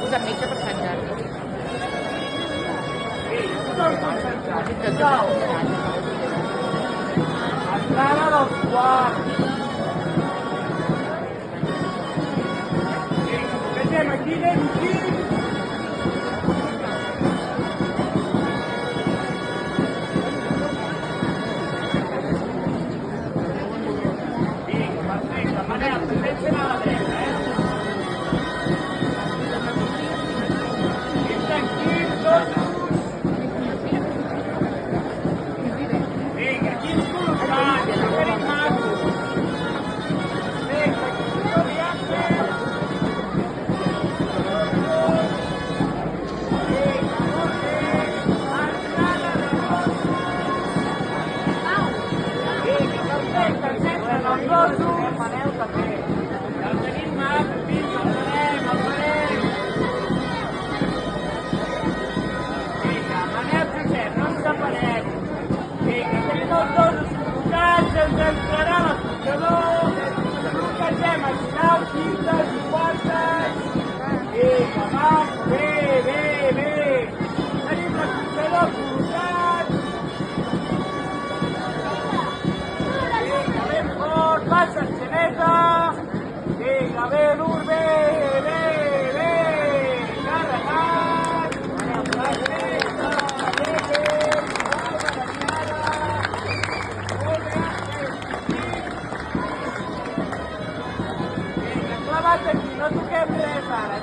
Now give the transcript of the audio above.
Scusa, metge per Sant Jordi. Ciao! Entrare dels quarts! Vegem aquí, anem aquí! Vinga, perfecte. Manel, tendència a la dreta, Aquí, tots! Vinga, aquí ens col·locats, que tenim macos. Vinga, aquí aviam fem. Vinga, molt bé. Entrada de Vinga, perfecte, encenten els gossos. Manel també. Ja el tenim macos, vinga, el farem, el farem. Vinga, Manel Josep, no ens separem. Vinga, tenim els gossos col·locats, ens entrarà l'escorxador, bloquegem a final, quintes i quartes. Vinga, va, bé, bé, bé. Tenim l'escorxador col·locat. Vinga, ben fort, va, Sanxeneta. Vinga, bé, l'Urbe, bé, bé. Carregat. Perfecte, bé, bé. Clavat aquí, no toquem res ara,